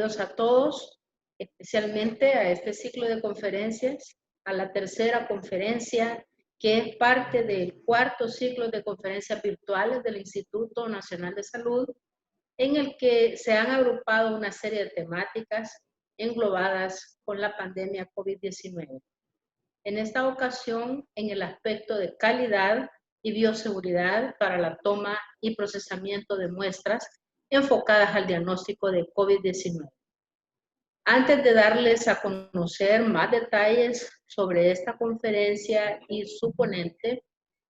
bienvenidos a todos, especialmente a este ciclo de conferencias, a la tercera conferencia que es parte del cuarto ciclo de conferencias virtuales del Instituto Nacional de Salud, en el que se han agrupado una serie de temáticas englobadas con la pandemia COVID-19. En esta ocasión, en el aspecto de calidad y bioseguridad para la toma y procesamiento de muestras enfocadas al diagnóstico de COVID-19. Antes de darles a conocer más detalles sobre esta conferencia y su ponente,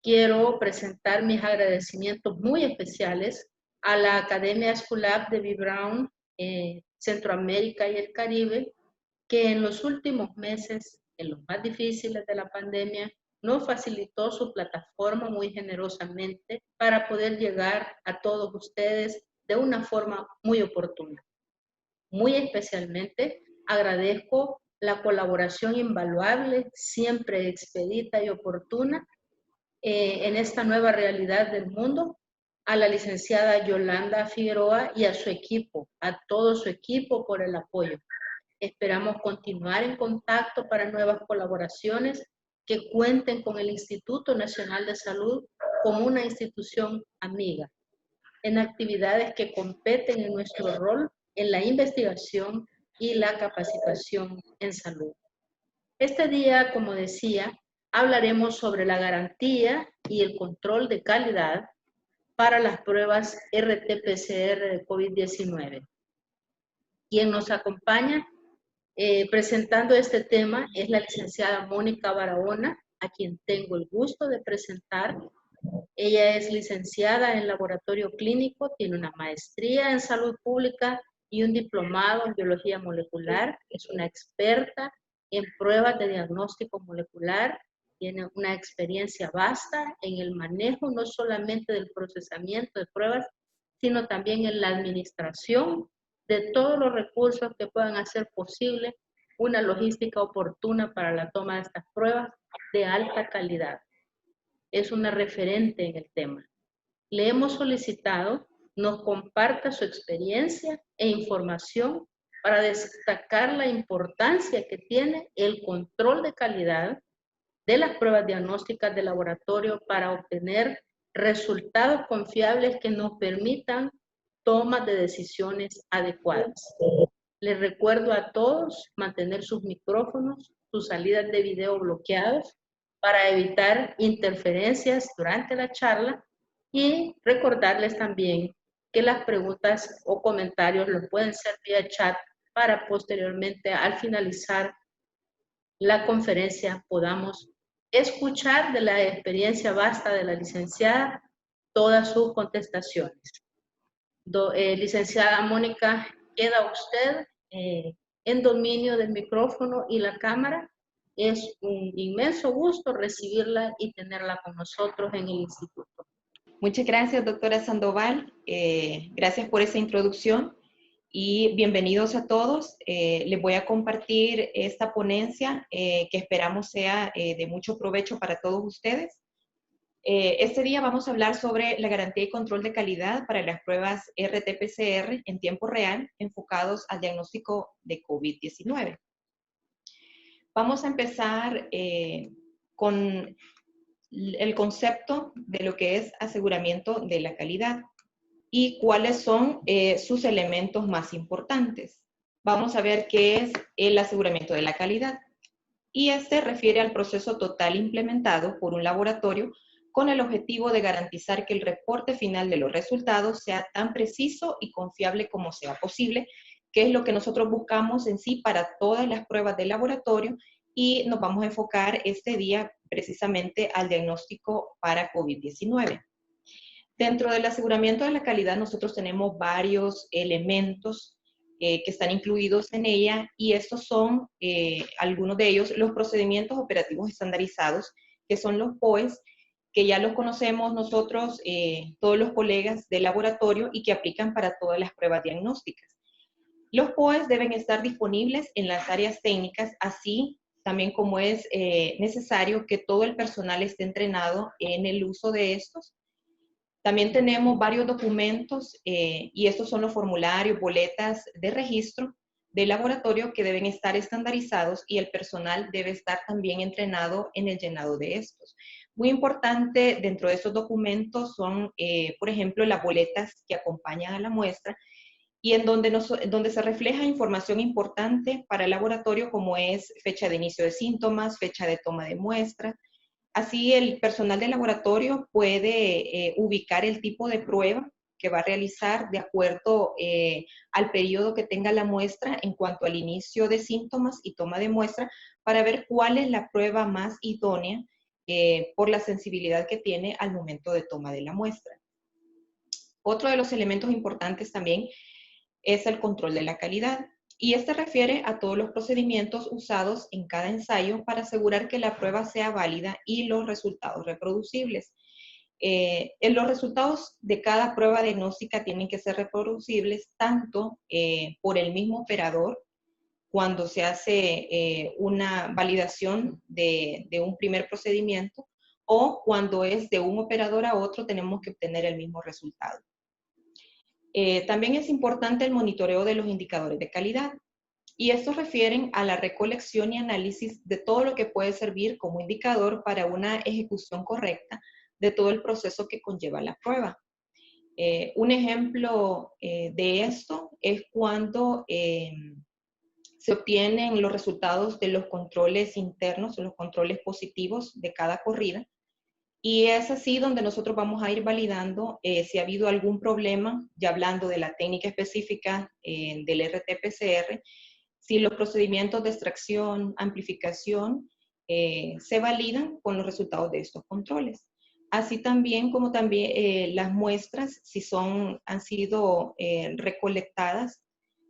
quiero presentar mis agradecimientos muy especiales a la Academia Schoolab de B. Brown, Centroamérica y el Caribe, que en los últimos meses, en los más difíciles de la pandemia, nos facilitó su plataforma muy generosamente para poder llegar a todos ustedes de una forma muy oportuna. Muy especialmente agradezco la colaboración invaluable, siempre expedita y oportuna en esta nueva realidad del mundo, a la licenciada Yolanda Figueroa y a su equipo, a todo su equipo por el apoyo. Esperamos continuar en contacto para nuevas colaboraciones que cuenten con el Instituto Nacional de Salud como una institución amiga, en actividades que competen en nuestro rol en la investigación y la capacitación en salud. Este día, como decía, hablaremos sobre la garantía y el control de calidad para las pruebas RT-PCR de COVID-19. Quien nos acompaña presentando este tema es la licenciada Mónica Barahona, a quien tengo el gusto de presentar. Ella es licenciada en laboratorio clínico, tiene una maestría en salud pública y un diplomado en biología molecular. Es una experta en pruebas de diagnóstico molecular, tiene una experiencia vasta en el manejo no solamente del procesamiento de pruebas, sino también en la administración de todos los recursos que puedan hacer posible una logística oportuna para la toma de estas pruebas de alta calidad. Es una referente en el tema. Le hemos solicitado nos comparta su experiencia e información para destacar la importancia que tiene el control de calidad de las pruebas diagnósticas de laboratorio para obtener resultados confiables que nos permitan tomas de decisiones adecuadas. Les recuerdo a todos mantener sus micrófonos, sus salidas de video bloqueados para evitar interferencias durante la charla y recordarles también que las preguntas o comentarios los pueden hacer vía chat para posteriormente al finalizar la conferencia podamos escuchar de la experiencia vasta de la licenciada todas sus contestaciones. Licenciada Mónica, queda usted en dominio del micrófono y la cámara. Es un inmenso gusto recibirla y tenerla con nosotros en el instituto. Muchas gracias, doctora Sandoval. Gracias por esa introducción y bienvenidos a todos. Les voy a compartir esta ponencia que esperamos sea de mucho provecho para todos ustedes. Este día vamos a hablar sobre la garantía y control de calidad para las pruebas RT-PCR en tiempo real enfocados al diagnóstico de COVID-19. Vamos a empezar con el concepto de lo que es aseguramiento de la calidad y cuáles son sus elementos más importantes. Vamos a ver qué es el aseguramiento de la calidad. Y este refiere al proceso total implementado por un laboratorio con el objetivo de garantizar que el reporte final de los resultados sea tan preciso y confiable como sea posible, que es lo que nosotros buscamos en sí para todas las pruebas de laboratorio, y nos vamos a enfocar este día precisamente al diagnóstico para COVID-19. Dentro del aseguramiento de la calidad nosotros tenemos varios elementos que están incluidos en ella, y estos son algunos de ellos, los procedimientos operativos estandarizados, que son los POEs, que ya los conocemos nosotros, todos los colegas del laboratorio, y que aplican para todas las pruebas diagnósticas. Los POEs deben estar disponibles en las áreas técnicas, así también como es necesario que todo el personal esté entrenado en el uso de estos. También tenemos varios documentos y estos son los formularios, boletas de registro del laboratorio que deben estar estandarizados y el personal debe estar también entrenado en el llenado de estos. Muy importante dentro de estos documentos son, por ejemplo, las boletas que acompañan a la muestra y en donde se refleja información importante para el laboratorio como es fecha de inicio de síntomas, fecha de toma de muestra. Así el personal del laboratorio puede ubicar el tipo de prueba que va a realizar de acuerdo al periodo que tenga la muestra en cuanto al inicio de síntomas y toma de muestra para ver cuál es la prueba más idónea por la sensibilidad que tiene al momento de toma de la muestra. Otro de los elementos importantes también es el control de la calidad. Y este refiere a todos los procedimientos usados en cada ensayo para asegurar que la prueba sea válida y los resultados reproducibles. Los resultados de cada prueba diagnóstica tienen que ser reproducibles tanto por el mismo operador cuando se hace una validación de un primer procedimiento o cuando es de un operador a otro tenemos que obtener el mismo resultado. También es importante el monitoreo de los indicadores de calidad y estos refieren a la recolección y análisis de todo lo que puede servir como indicador para una ejecución correcta de todo el proceso que conlleva la prueba. Un ejemplo de esto es cuando se obtienen los resultados de los controles internos o los controles positivos de cada corrida. Y es así donde nosotros vamos a ir validando si ha habido algún problema, ya hablando de la técnica específica del RT-PCR, si los procedimientos de extracción, amplificación, se validan con los resultados de estos controles. Así también como también las muestras, si han sido recolectadas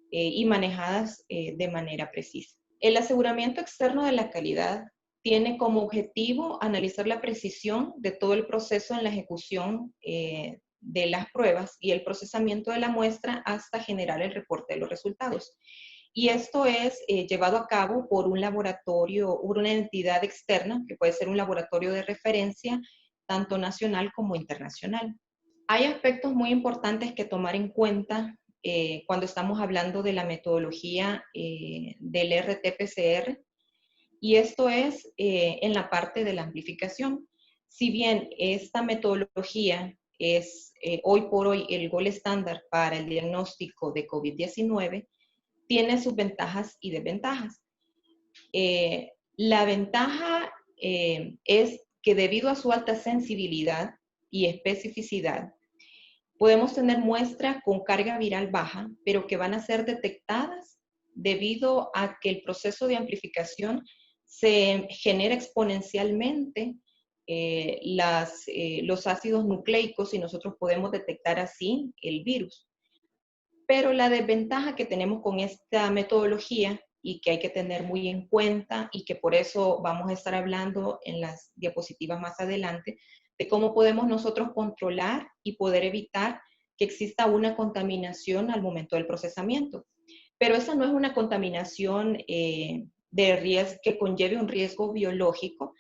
y manejadas de manera precisa. El aseguramiento externo de la calidad tiene como objetivo analizar la precisión de todo el proceso en la ejecución de las pruebas y el procesamiento de la muestra hasta generar el reporte de los resultados. Y esto es llevado a cabo por un laboratorio, una entidad externa, que puede ser un laboratorio de referencia, tanto nacional como internacional. Hay aspectos muy importantes que tomar en cuenta cuando estamos hablando de la metodología del RT-PCR, y esto es en la parte de la amplificación. Si bien esta metodología es hoy por hoy el gold estándar para el diagnóstico de COVID-19, tiene sus ventajas y desventajas. La ventaja es que debido a su alta sensibilidad y especificidad, podemos tener muestras con carga viral baja, pero que van a ser detectadas debido a que el proceso de amplificación se genera exponencialmente los ácidos nucleicos y nosotros podemos detectar así el virus. Pero la desventaja que tenemos con esta metodología y que hay que tener muy en cuenta y que por eso vamos a estar hablando en las diapositivas más adelante, de cómo podemos nosotros controlar y poder evitar que exista una contaminación al momento del procesamiento. Pero esa no es una contaminación que conlleve un riesgo biológico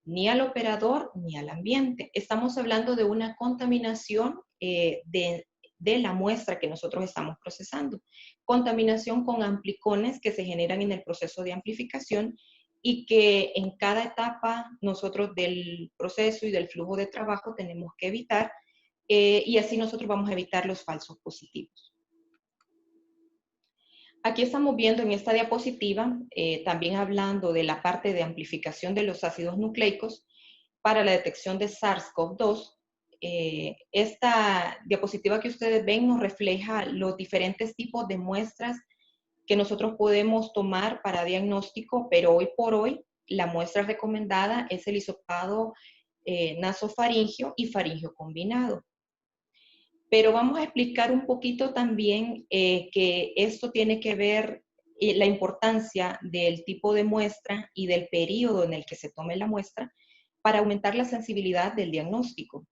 ni al operador ni al ambiente. Estamos hablando de una contaminación de la muestra que nosotros estamos procesando. Contaminación con amplicones que se generan en el proceso de amplificación y que en cada etapa nosotros del proceso y del flujo de trabajo tenemos que evitar y así nosotros vamos a evitar los falsos positivos. Aquí estamos viendo en esta diapositiva, también hablando de la parte de amplificación de los ácidos nucleicos para la detección de SARS-CoV-2. Esta diapositiva que ustedes ven nos refleja los diferentes tipos de muestras que nosotros podemos tomar para diagnóstico, pero hoy por hoy la muestra recomendada es el hisopado nasofaríngeo y faríngeo combinado. Pero vamos a explicar un poquito también que esto tiene que ver la importancia del tipo de muestra y del periodo en el que se tome la muestra para aumentar la sensibilidad del diagnóstico.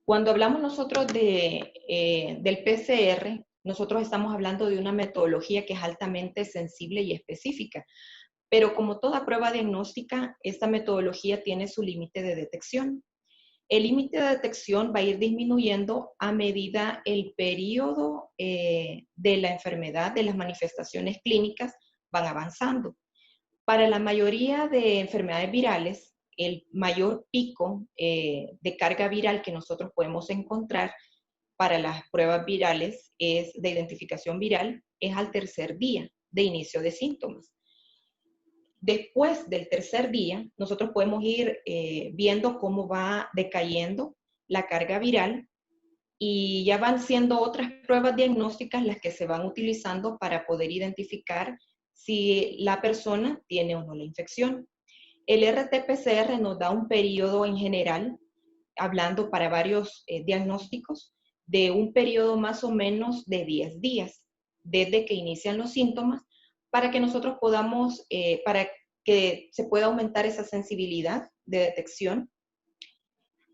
Cuando hablamos nosotros del PCR, nosotros estamos hablando de una metodología que es altamente sensible y específica, pero como toda prueba diagnóstica, esta metodología tiene su límite de detección. El límite de detección va a ir disminuyendo a medida el periodo de la enfermedad, de las manifestaciones clínicas, van avanzando. Para la mayoría de enfermedades virales, el mayor pico de carga viral que nosotros podemos encontrar para las pruebas virales de identificación viral es al tercer día de inicio de síntomas. Después del tercer día, nosotros podemos ir viendo cómo va decayendo la carga viral y ya van siendo otras pruebas diagnósticas las que se van utilizando para poder identificar si la persona tiene o no la infección. El RT-PCR nos da un periodo en general, hablando para varios diagnósticos, de un periodo más o menos de 10 días, desde que inician los síntomas, para que nosotros podamos, para que se pueda aumentar esa sensibilidad de detección.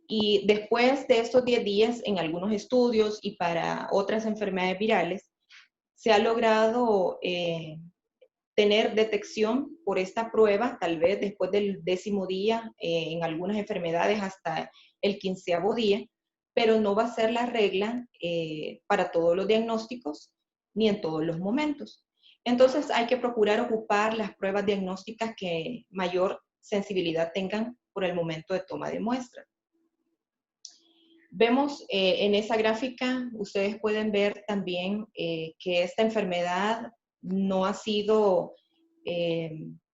Y después de estos 10 días, en algunos estudios y para otras enfermedades virales, se ha logrado tener detección por esta prueba, tal vez después del 10º día, en algunas enfermedades hasta el 15º día, pero no va a ser la regla para todos los diagnósticos ni en todos los momentos. Entonces hay que procurar ocupar las pruebas diagnósticas que mayor sensibilidad tengan por el momento de toma de muestra. Vemos en esa gráfica, ustedes pueden ver también que esta enfermedad no ha sido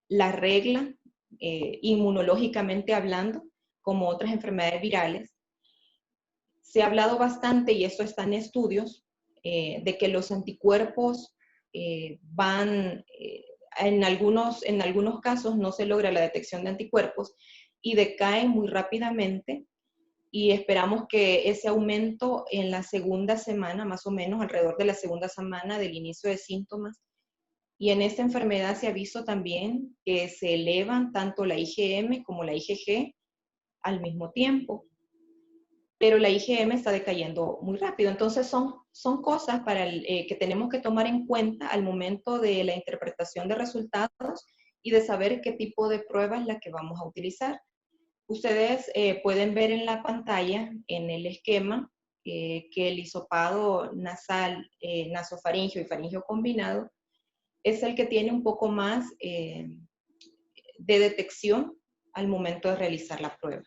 la regla inmunológicamente hablando, como otras enfermedades virales. Se ha hablado bastante, y esto está en estudios, de que los anticuerpos en algunos casos no se logra la detección de anticuerpos y decaen muy rápidamente. Y esperamos que ese aumento en la segunda semana, más o menos alrededor de la segunda semana del inicio de síntomas. Y en esta enfermedad se ha visto también que se elevan tanto la IgM como la IgG al mismo tiempo. Pero la IgM está decayendo muy rápido. Entonces son cosas que tenemos que tomar en cuenta al momento de la interpretación de resultados y de saber qué tipo de prueba es la que vamos a utilizar. Ustedes pueden ver en la pantalla, en el esquema, que el hisopado nasal, nasofaringeo y faringeo combinado es el que tiene un poco más de detección al momento de realizar la prueba.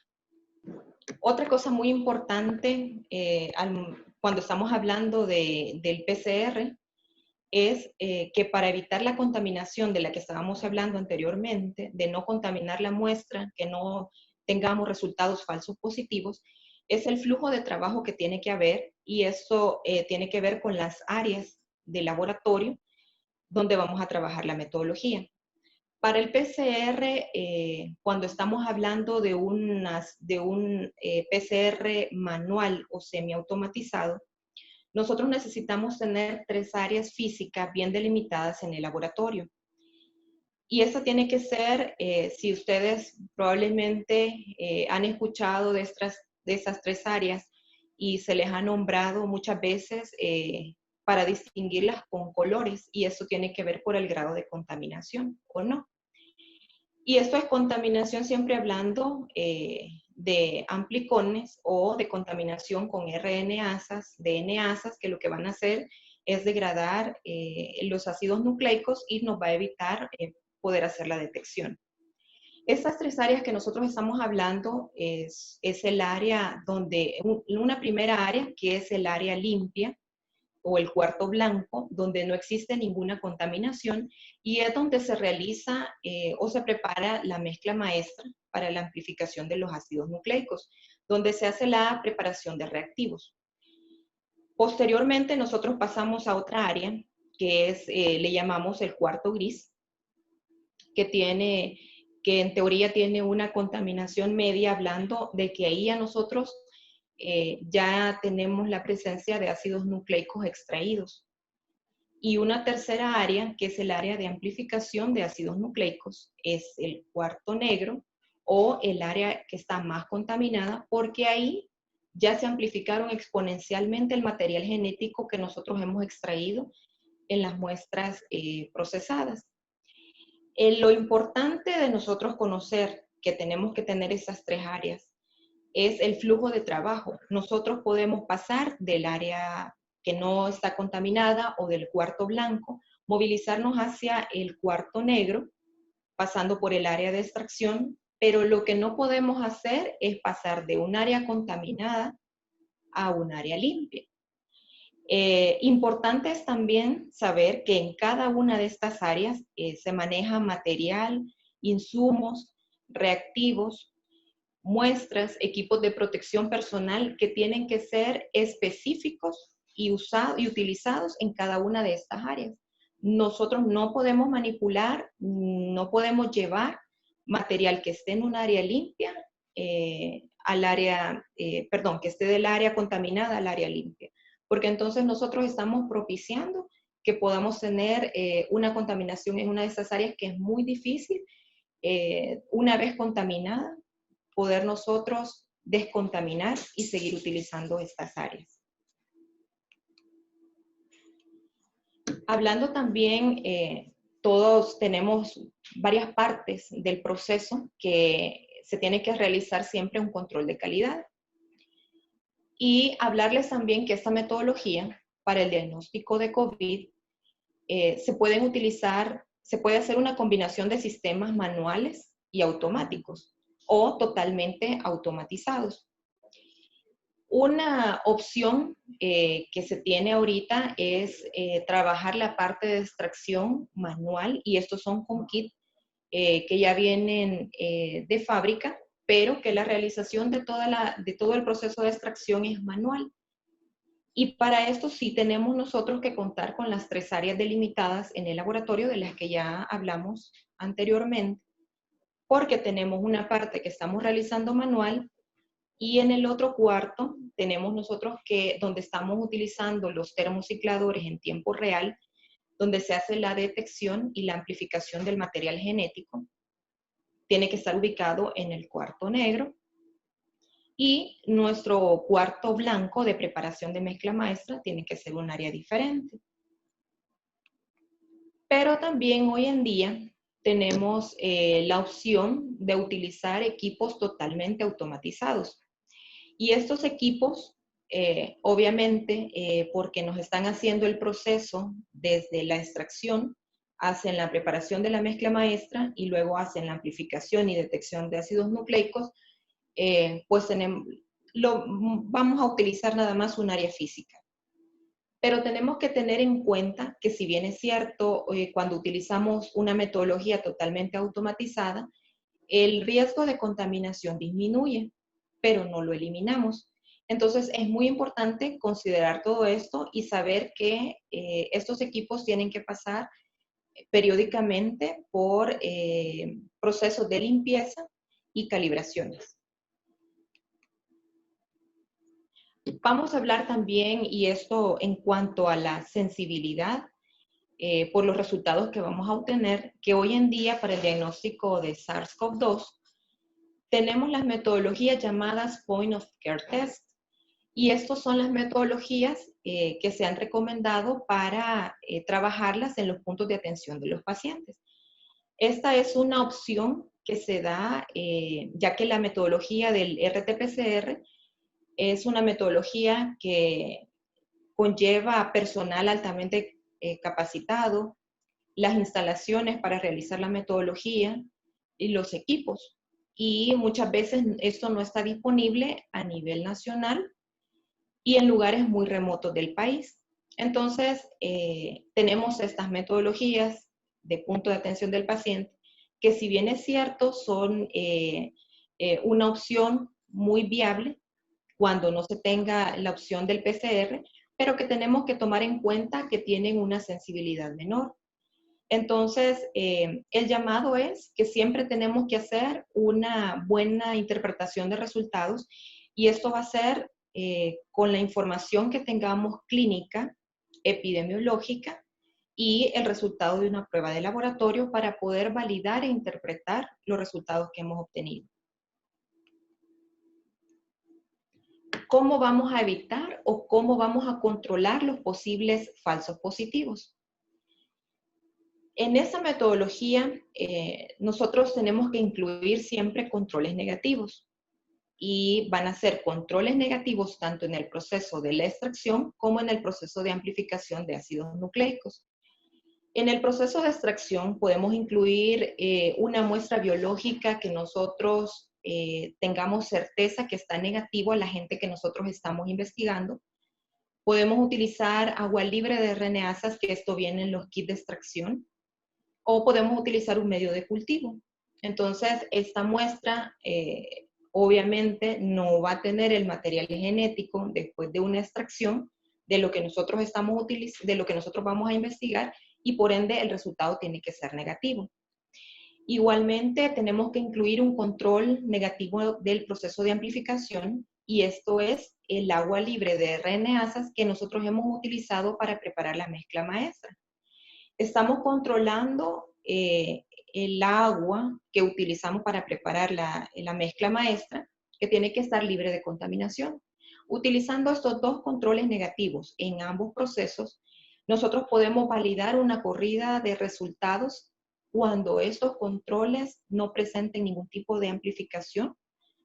Otra cosa muy importante cuando estamos hablando del PCR es que para evitar la contaminación de la que estábamos hablando anteriormente, de no contaminar la muestra, que no tengamos resultados falsos positivos, es el flujo de trabajo que tiene que haber, y eso tiene que ver con las áreas de laboratorio donde vamos a trabajar la metodología. Para el PCR, cuando estamos hablando de un PCR manual o semiautomatizado, nosotros necesitamos tener 3 áreas físicas bien delimitadas en el laboratorio. Y esta tiene que ser, si ustedes probablemente han escuchado de esas 3 áreas y se les ha nombrado muchas veces para distinguirlas con colores, y eso tiene que ver por el grado de contaminación o no. Y esto es contaminación siempre hablando de amplicones o de contaminación con RNasas, DNasas, que lo que van a hacer es degradar los ácidos nucleicos y nos va a evitar poder hacer la detección. Estas 3 áreas que nosotros estamos hablando es el área donde, una primera área que es el área limpia, o el cuarto blanco, donde no existe ninguna contaminación, y es donde se realiza o se prepara la mezcla maestra para la amplificación de los ácidos nucleicos, donde se hace la preparación de reactivos. Posteriormente nosotros pasamos a otra área que le llamamos el cuarto gris, que en teoría tiene una contaminación media, hablando de que ahí a nosotros ya tenemos la presencia de ácidos nucleicos extraídos. Y una tercera área, que es el área de amplificación de ácidos nucleicos, es el cuarto negro, o el área que está más contaminada, porque ahí ya se amplificaron exponencialmente el material genético que nosotros hemos extraído en las muestras procesadas. Lo importante de nosotros conocer que tenemos que tener esas 3 áreas es el flujo de trabajo. Nosotros podemos pasar del área que no está contaminada o del cuarto blanco, movilizarnos hacia el cuarto negro, pasando por el área de extracción, pero lo que no podemos hacer es pasar de un área contaminada a un área limpia. Importante es también saber que en cada una de estas áreas se maneja material, insumos, reactivos, muestras, equipos de protección personal que tienen que ser específicos y utilizados en cada una de estas áreas. Nosotros no podemos manipular, no podemos llevar material que esté en un área limpia al área, que esté del área contaminada al área limpia, porque entonces nosotros estamos propiciando que podamos tener una contaminación en una de esas áreas que es muy difícil, una vez contaminada, poder nosotros descontaminar y seguir utilizando estas áreas. Hablando también, todos tenemos varias partes del proceso que se tiene que realizar siempre un control de calidad. Y hablarles también que esta metodología para el diagnóstico de COVID se puede hacer una combinación de sistemas manuales y automáticos o totalmente automatizados. Una opción que se tiene ahorita es trabajar la parte de extracción manual, y estos son con kit que ya vienen de fábrica, pero que la realización de todo el proceso de extracción es manual. Y para esto sí tenemos nosotros que contar con las 3 áreas delimitadas en el laboratorio de las que ya hablamos anteriormente, porque tenemos una parte que estamos realizando manual y en el otro cuarto tenemos nosotros donde estamos utilizando los termocicladores en tiempo real, donde se hace la detección y la amplificación del material genético. Tiene que estar ubicado en el cuarto negro. Y nuestro cuarto blanco de preparación de mezcla maestra tiene que ser un área diferente. Pero también hoy en día tenemos la opción de utilizar equipos totalmente automatizados. Y estos equipos, obviamente, porque nos están haciendo el proceso desde la extracción, hacen la preparación de la mezcla maestra y luego hacen la amplificación y detección de ácidos nucleicos, pues vamos a utilizar nada más un área física. Pero tenemos que tener en cuenta que si bien es cierto, cuando utilizamos una metodología totalmente automatizada, el riesgo de contaminación disminuye, pero no lo eliminamos. Entonces es muy importante considerar todo esto y saber que estos equipos tienen que pasar periódicamente por procesos de limpieza y calibraciones. Vamos a hablar también, y esto en cuanto a la sensibilidad por los resultados que vamos a obtener, que hoy en día para el diagnóstico de SARS-CoV-2 tenemos las metodologías llamadas Point of Care Test, y estas son las metodologías que se han recomendado para trabajarlas en los puntos de atención de los pacientes. Esta es una opción que se da, ya que la metodología del RT-PCR es una metodología que conlleva personal altamente capacitado, las instalaciones para realizar la metodología y los equipos. Y muchas veces esto no está disponible a nivel nacional y en lugares muy remotos del país. Entonces, tenemos estas metodologías de punto de atención del paciente, que si bien es cierto, son una opción muy viable cuando no se tenga la opción del PCR, pero que tenemos que tomar en cuenta que tienen una sensibilidad menor. Entonces, el llamado es que siempre tenemos que hacer una buena interpretación de resultados, y esto va a ser con la información que tengamos clínica, epidemiológica y el resultado de una prueba de laboratorio para poder validar e interpretar los resultados que hemos obtenido. ¿Cómo vamos a evitar o cómo vamos a controlar los posibles falsos positivos? En esa metodología, nosotros tenemos que incluir siempre controles negativos. y van a ser controles negativos tanto en el proceso de la extracción como en el proceso de amplificación de ácidos nucleicos. En el proceso de extracción podemos incluir una muestra biológica que nosotros tengamos certeza que está negativo a la agente que nosotros estamos investigando. Podemos utilizar agua libre de RNasas, que esto viene en los kits de extracción, o podemos utilizar un medio de cultivo. Entonces, esta muestra obviamente no va a tener el material genético después de una extracción de lo que nosotros de lo que nosotros vamos a investigar, y por ende el resultado tiene que ser negativo. Igualmente tenemos que incluir un control negativo del proceso de amplificación, y esto es el agua libre de RNasas que nosotros hemos utilizado para preparar la mezcla maestra. Estamos controlando el agua que utilizamos para preparar la mezcla maestra, que tiene que estar libre de contaminación. Utilizando estos dos controles negativos en ambos procesos, nosotros podemos validar una corrida de resultados cuando estos controles no presenten ningún tipo de amplificación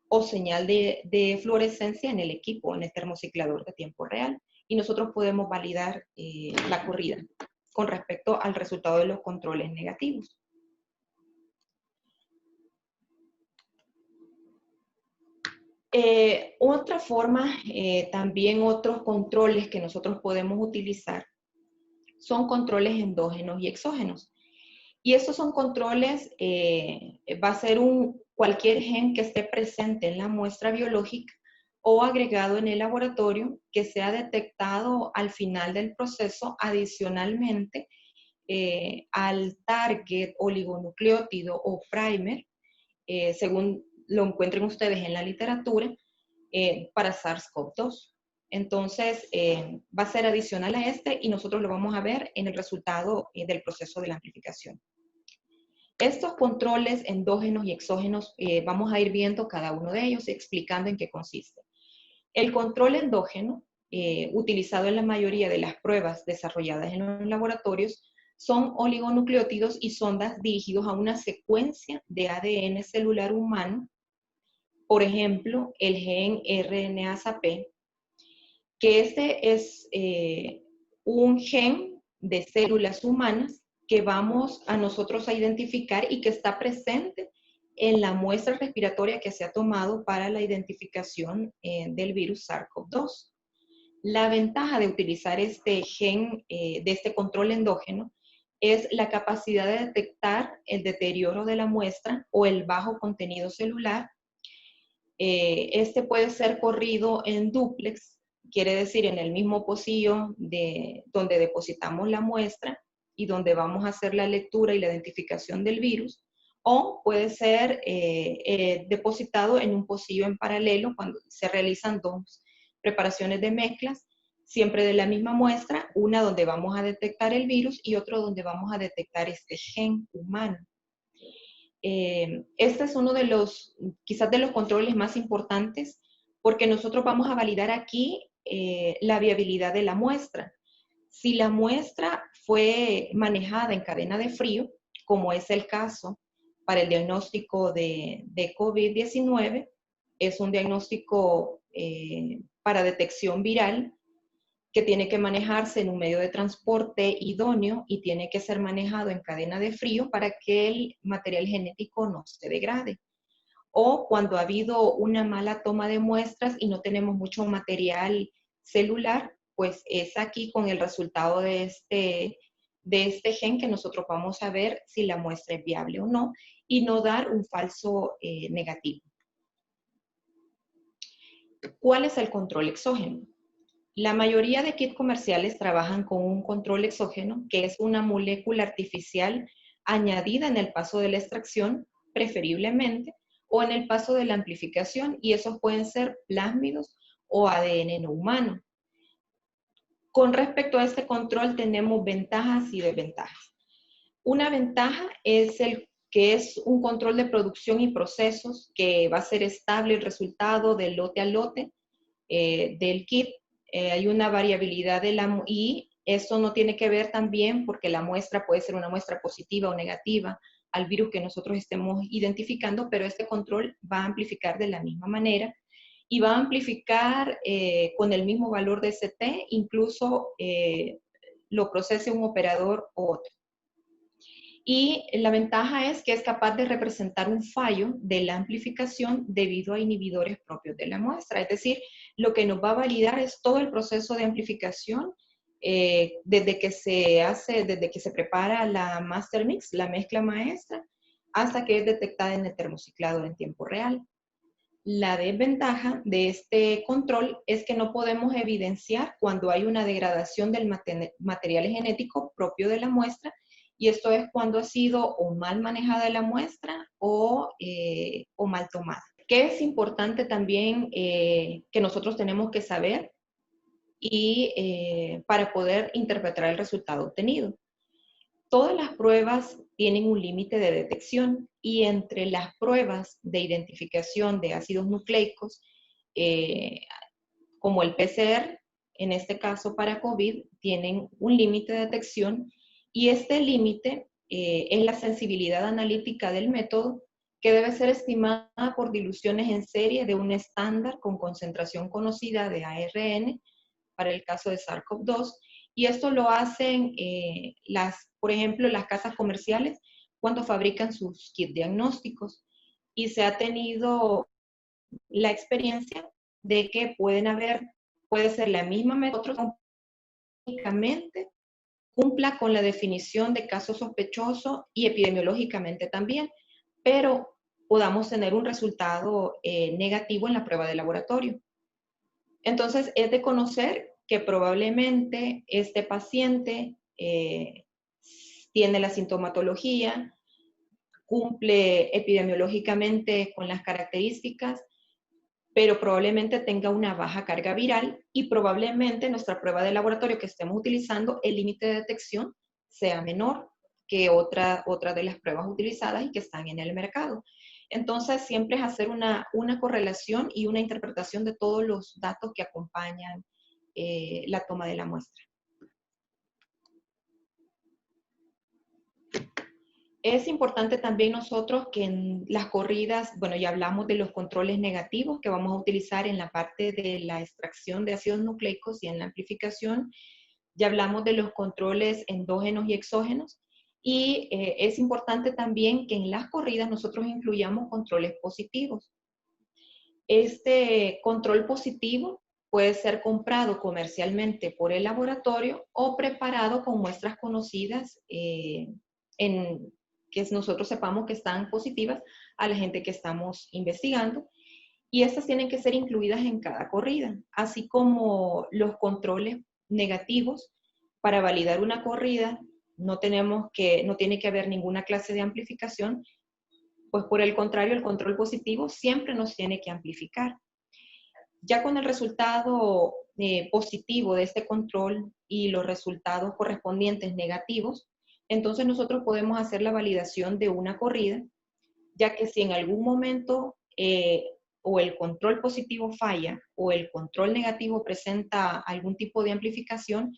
o señal de fluorescencia en el equipo, en el termociclador de tiempo real. Y nosotros podemos validar la corrida con respecto al resultado de los controles negativos. Otra forma, también otros controles que nosotros podemos utilizar son controles endógenos y exógenos. Y estos son controles, va a ser cualquier gen que esté presente en la muestra biológica o agregado en el laboratorio que sea detectado al final del proceso adicionalmente al target oligonucleótido o primer, según lo encuentren ustedes en la literatura, para SARS-CoV-2. Entonces, va a ser adicional a este y nosotros lo vamos a ver en el resultado del proceso de la amplificación. Estos controles endógenos y exógenos, vamos a ir viendo cada uno de ellos, explicando en qué consiste. El control endógeno, utilizado en la mayoría de las pruebas desarrolladas en los laboratorios, son oligonucleótidos y sondas dirigidos a una secuencia de ADN celular humano, por ejemplo, el gen RNasP, que este es un gen de células humanas que vamos a nosotros a identificar y que está presente en la muestra respiratoria que se ha tomado para la identificación del virus SARS-CoV-2. La ventaja de utilizar este gen, de este control endógeno, es la capacidad de detectar el deterioro de la muestra o el bajo contenido celular. Este puede ser corrido en dúplex, quiere decir en el mismo pocillo donde depositamos la muestra y donde vamos a hacer la lectura y la identificación del virus, o puede ser depositado en un pocillo en paralelo cuando se realizan dos preparaciones de mezclas, siempre de la misma muestra, una donde vamos a detectar el virus y otro donde vamos a detectar este gen humano. Este es uno de los, quizás de los controles más importantes, porque nosotros vamos a validar aquí la viabilidad de la muestra. Si la muestra fue manejada en cadena de frío, como es el caso para el diagnóstico de COVID-19, es un diagnóstico para detección viral que tiene que manejarse en un medio de transporte idóneo y tiene que ser manejado en cadena de frío para que el material genético no se degrade. O cuando ha habido una mala toma de muestras y no tenemos mucho material celular, pues es aquí con el resultado de este gen que nosotros vamos a ver si la muestra es viable o no y no dar un falso negativo. ¿Cuál es el control exógeno? La mayoría de kits comerciales trabajan con un control exógeno, que es una molécula artificial añadida en el paso de la extracción, preferiblemente, o en el paso de la amplificación, y esos pueden ser plásmidos o ADN no humano. Con respecto a este control tenemos ventajas y desventajas. Una ventaja es que es un control de producción y procesos que va a ser estable el resultado de lote a lote del kit. Hay una variabilidad y eso no tiene que ver también porque la muestra puede ser una muestra positiva o negativa al virus que nosotros estemos identificando, pero este control va a amplificar de la misma manera y va a amplificar con el mismo valor de CT, incluso lo procese un operador u otro. Y la ventaja es que es capaz de representar un fallo de la amplificación debido a inhibidores propios de la muestra. Es decir, lo que nos va a validar es todo el proceso de amplificación desde que se prepara la master mix, la mezcla maestra, hasta que es detectada en el termociclador en tiempo real. La desventaja de este control es que no podemos evidenciar cuando hay una degradación del material genético propio de la muestra, y esto es cuando ha sido o mal manejada la muestra o mal tomada. ¿Qué es importante también que nosotros tenemos que saber y para poder interpretar el resultado obtenido? Todas las pruebas tienen un límite de detección y entre las pruebas de identificación de ácidos nucleicos, como el PCR, en este caso para COVID, tienen un límite de detección y este límite es la sensibilidad analítica del método, que debe ser estimada por diluciones en serie de un estándar con concentración conocida de ARN para el caso de SARS-CoV-2, y esto lo hacen, por ejemplo, las casas comerciales cuando fabrican sus kits diagnósticos. Y se ha tenido la experiencia de que puede ser la misma método, únicamente cumpla con la definición de caso sospechoso y epidemiológicamente también, pero podamos tener un resultado negativo en la prueba de laboratorio. Entonces, es de conocer que probablemente este paciente tiene la sintomatología, cumple epidemiológicamente con las características, pero probablemente tenga una baja carga viral y probablemente nuestra prueba de laboratorio que estemos utilizando, el límite de detección sea menor que otra de las pruebas utilizadas y que están en el mercado. Entonces, siempre es hacer una correlación y una interpretación de todos los datos que acompañan la toma de la muestra. Es importante también nosotros que en las corridas, bueno, ya hablamos de los controles negativos que vamos a utilizar en la parte de la extracción de ácidos nucleicos y en la amplificación. Ya hablamos de los controles endógenos y exógenos. Y es importante también que en las corridas nosotros incluyamos controles positivos. Este control positivo puede ser comprado comercialmente por el laboratorio o preparado con muestras conocidas que nosotros sepamos que están positivas a la gente que estamos investigando. Y estas tienen que ser incluidas en cada corrida, así como los controles negativos. Para validar una corrida no tiene que haber ninguna clase de amplificación, pues por el contrario, el control positivo siempre nos tiene que amplificar. Ya con el resultado positivo de este control y los resultados correspondientes negativos, entonces nosotros podemos hacer la validación de una corrida, ya que si en algún momento o el control positivo falla o el control negativo presenta algún tipo de amplificación,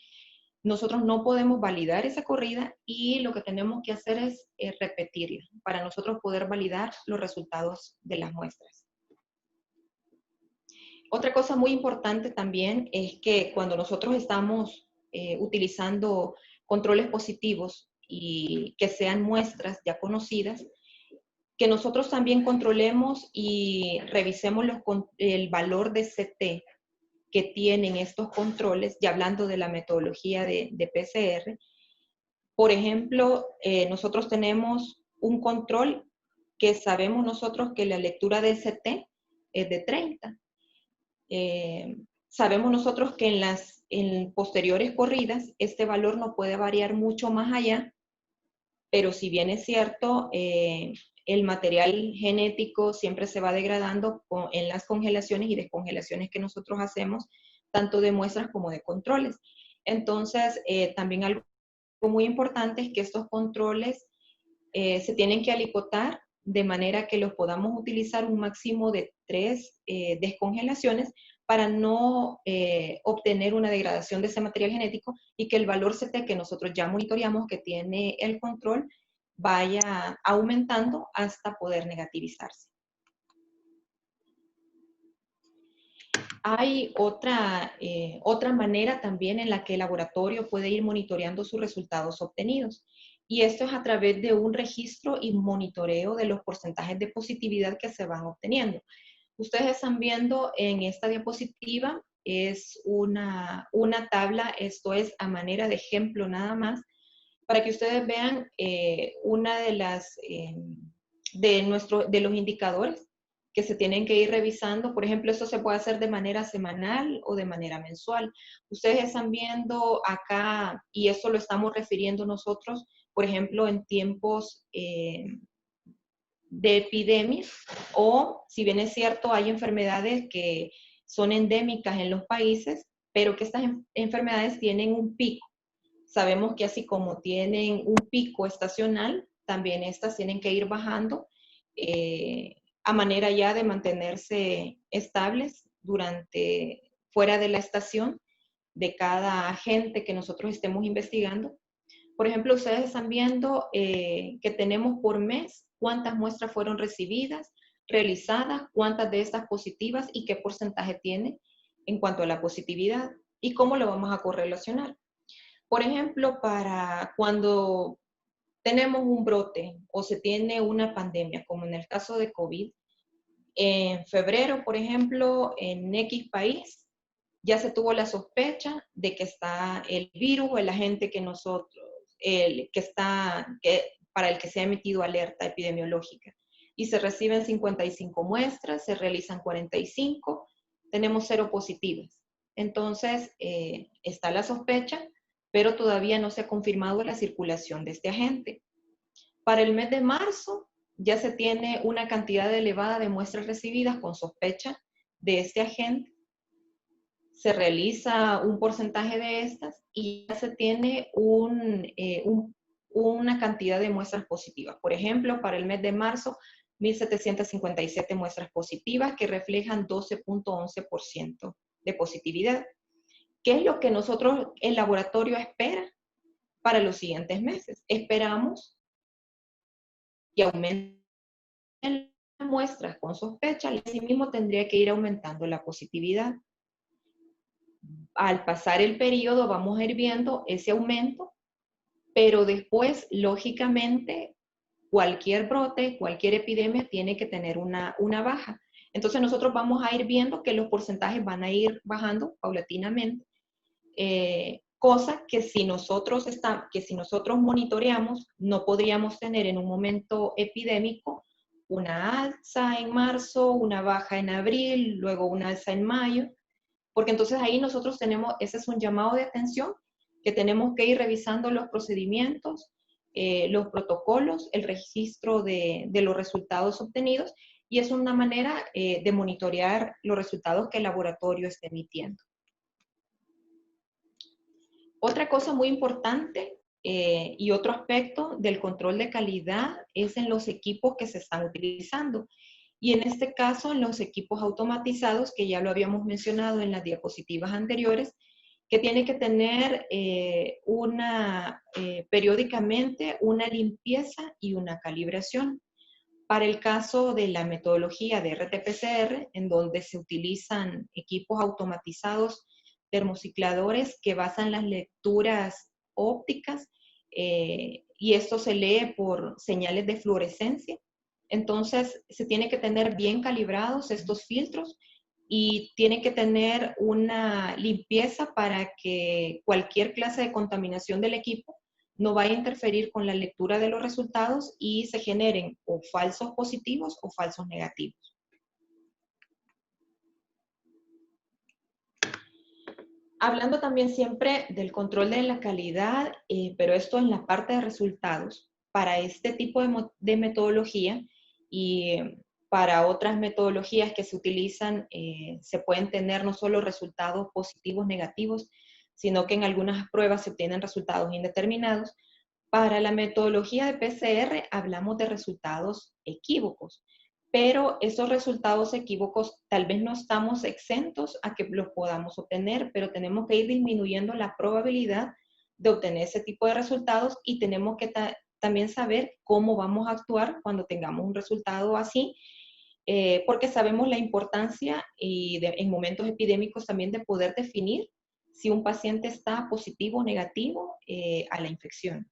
nosotros no podemos validar esa corrida y lo que tenemos que hacer es repetirla para nosotros poder validar los resultados de las muestras. Otra cosa muy importante también es que cuando nosotros estamos utilizando controles positivos y que sean muestras ya conocidas, que nosotros también controlemos y revisemos el valor de CT que tienen estos controles, ya hablando de la metodología de PCR. Por ejemplo, nosotros tenemos un control que sabemos nosotros que la lectura del CT es de 30. Sabemos nosotros que en posteriores corridas este valor no puede variar mucho más allá, pero si bien es cierto, el material genético siempre se va degradando en las congelaciones y descongelaciones que nosotros hacemos, tanto de muestras como de controles. Entonces, también algo muy importante es que estos controles se tienen que alicotar de manera que los podamos utilizar un máximo de 3 descongelaciones para no obtener una degradación de ese material genético y que el valor CT que nosotros ya monitoreamos que tiene el control vaya aumentando hasta poder negativizarse. hay otra manera también en la que el laboratorio puede ir monitoreando sus resultados obtenidos. Y esto es a través de un registro y monitoreo de los porcentajes de positividad que se van obteniendo. Ustedes están viendo en esta diapositiva, es una tabla, esto es a manera de ejemplo nada más, para que ustedes vean una de de los indicadores que se tienen que ir revisando. Por ejemplo, esto se puede hacer de manera semanal o de manera mensual. Ustedes están viendo acá, y esto lo estamos refiriendo nosotros, por ejemplo, en tiempos de epidemias, o si bien es cierto, hay enfermedades que son endémicas en los países, pero que estas enfermedades tienen un pico. Sabemos que así como tienen un pico estacional, también estas tienen que ir bajando a manera ya de mantenerse estables fuera de la estación de cada agente que nosotros estemos investigando. Por ejemplo, ustedes están viendo que tenemos por mes cuántas muestras fueron recibidas, realizadas, cuántas de estas positivas y qué porcentaje tiene en cuanto a la positividad y cómo lo vamos a correlacionar. Por ejemplo, para cuando tenemos un brote o se tiene una pandemia, como en el caso de COVID, en febrero, por ejemplo, en X país, ya se tuvo la sospecha de que está el virus o el agente para el que se ha emitido alerta epidemiológica. Y se reciben 55 muestras, se realizan 45, tenemos 0 positivas. Entonces, está la sospecha, pero todavía no se ha confirmado la circulación de este agente. Para el mes de marzo ya se tiene una cantidad elevada de muestras recibidas con sospecha de este agente. Se realiza un porcentaje de estas y ya se tiene una cantidad de muestras positivas. Por ejemplo, para el mes de marzo, 1.757 muestras positivas que reflejan 12.11% de positividad. ¿Qué es lo que nosotros, el laboratorio, espera para los siguientes meses? Esperamos que aumenten las muestras con sospecha y asimismo tendría que ir aumentando la positividad. Al pasar el periodo vamos a ir viendo ese aumento, pero después, lógicamente, cualquier brote, cualquier epidemia tiene que tener una baja. Entonces nosotros vamos a ir viendo que los porcentajes van a ir bajando paulatinamente, cosa que si nosotros monitoreamos, no podríamos tener en un momento epidémico una alza en marzo, una baja en abril, luego una alza en mayo, porque entonces ahí nosotros ese es un llamado de atención, que tenemos que ir revisando los procedimientos, los protocolos, el registro de los resultados obtenidos, y es una manera de monitorear los resultados que el laboratorio esté emitiendo. Otra cosa muy importante y otro aspecto del control de calidad es en los equipos que se están utilizando. Y en este caso, en los equipos automatizados, que ya lo habíamos mencionado en las diapositivas anteriores, que tiene que tener periódicamente una limpieza y una calibración. Para el caso de la metodología de RT-PCR, en donde se utilizan equipos automatizados termocicladores que basan las lecturas ópticas y esto se lee por señales de fluorescencia. Entonces, se tiene que tener bien calibrados estos filtros y tiene que tener una limpieza para que cualquier clase de contaminación del equipo no vaya a interferir con la lectura de los resultados y se generen o falsos positivos o falsos negativos. Hablando también siempre del control de la calidad, pero esto en la parte de resultados, para este tipo de metodología y para otras metodologías que se utilizan, se pueden tener no solo resultados positivos, negativos, sino que en algunas pruebas se obtienen resultados indeterminados. Para la metodología de PCR hablamos de resultados equívocos, pero esos resultados equívocos tal vez no estamos exentos a que los podamos obtener, pero tenemos que ir disminuyendo la probabilidad de obtener ese tipo de resultados y tenemos que también saber cómo vamos a actuar cuando tengamos un resultado así porque sabemos la importancia y en momentos epidémicos también de poder definir si un paciente está positivo o negativo a la infección.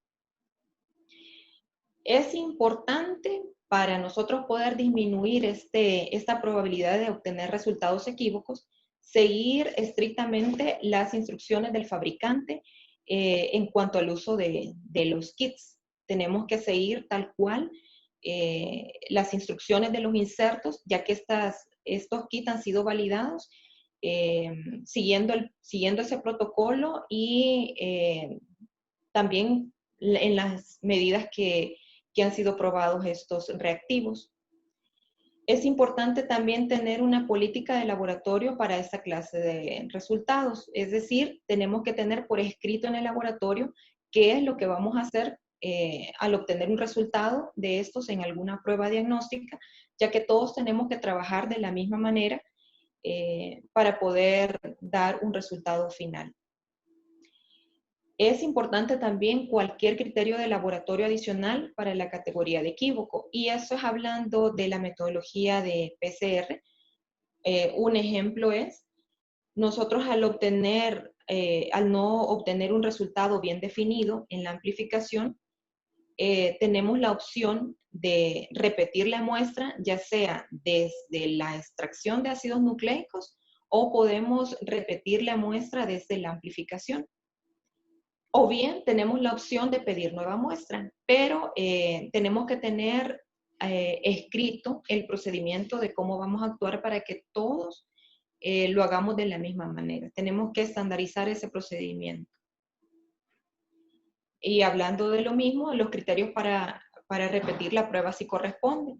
Es importante para nosotros poder disminuir esta probabilidad de obtener resultados equívocos, seguir estrictamente las instrucciones del fabricante en cuanto al uso de los kits. Tenemos que seguir tal cual las instrucciones de los insertos, ya que estos kits han sido validados siguiendo ese protocolo y también en las medidas que han sido probados estos reactivos. Es importante también tener una política de laboratorio para esta clase de resultados. Es decir, tenemos que tener por escrito en el laboratorio qué es lo que vamos a hacer al obtener un resultado de estos en alguna prueba diagnóstica, ya que todos tenemos que trabajar de la misma manera para poder dar un resultado final. Es importante también cualquier criterio de laboratorio adicional para la categoría de equívoco, y eso es hablando de la metodología de PCR. Un ejemplo es, nosotros al no obtener un resultado bien definido en la amplificación, tenemos la opción de repetir la muestra, ya sea desde la extracción de ácidos nucleicos o podemos repetir la muestra desde la amplificación. O bien tenemos la opción de pedir nueva muestra, pero tenemos que tener escrito el procedimiento de cómo vamos a actuar para que todos lo hagamos de la misma manera. Tenemos que estandarizar ese procedimiento. Y hablando de lo mismo, los criterios para repetir la prueba si corresponde.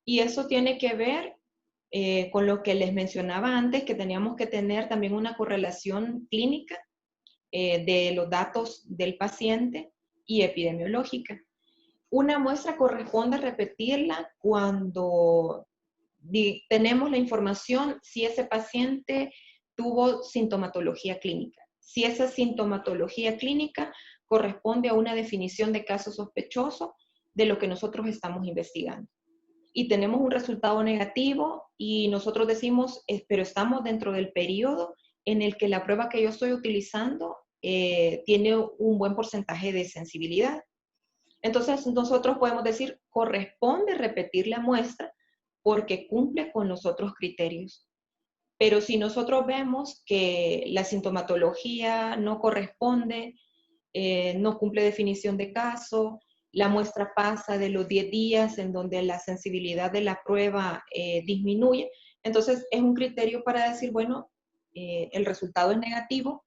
Y eso tiene que ver con lo que les mencionaba antes, que teníamos que tener también una correlación clínica de los datos del paciente y epidemiológica. Una muestra corresponde repetirla cuando tenemos la información si ese paciente tuvo sintomatología clínica. Si esa sintomatología clínica corresponde a una definición de caso sospechoso de lo que nosotros estamos investigando. Y tenemos un resultado negativo y nosotros decimos, pero estamos dentro del periodo en el que la prueba que yo estoy utilizando tiene un buen porcentaje de sensibilidad. Entonces, nosotros podemos decir, corresponde repetir la muestra porque cumple con los otros criterios. Pero si nosotros vemos que la sintomatología no corresponde, no cumple definición de caso, la muestra pasa de los 10 días en donde la sensibilidad de la prueba disminuye, entonces es un criterio para decir, bueno, el resultado es negativo,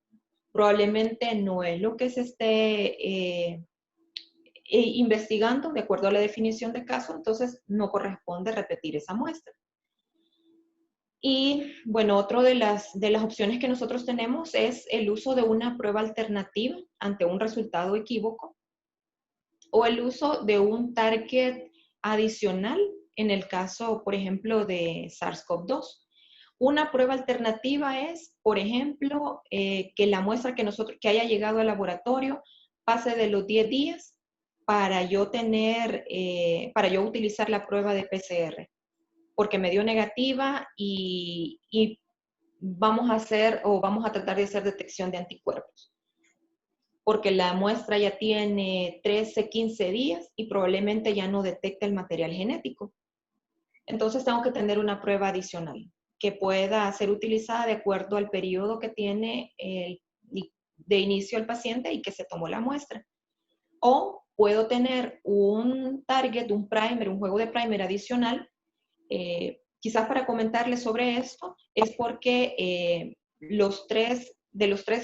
probablemente no es lo que se esté investigando de acuerdo a la definición de caso, entonces no corresponde repetir esa muestra. Y bueno, otra de las opciones que nosotros tenemos es el uso de una prueba alternativa ante un resultado equívoco o el uso de un target adicional en el caso, por ejemplo, de SARS-CoV-2. Una prueba alternativa es, por ejemplo, que la muestra que haya llegado al laboratorio pase de los 10 días para yo utilizar la prueba de PCR, porque me dio negativa y vamos a tratar de hacer detección de anticuerpos, porque la muestra ya tiene 13, 15 días y probablemente ya no detecta el material genético. Entonces tengo que tener una prueba adicional que pueda ser utilizada de acuerdo al periodo que tiene de inicio el paciente y que se tomó la muestra. O puedo tener un target, un primer, un juego de primer adicional. Quizás para comentarles sobre esto, es porque de los tres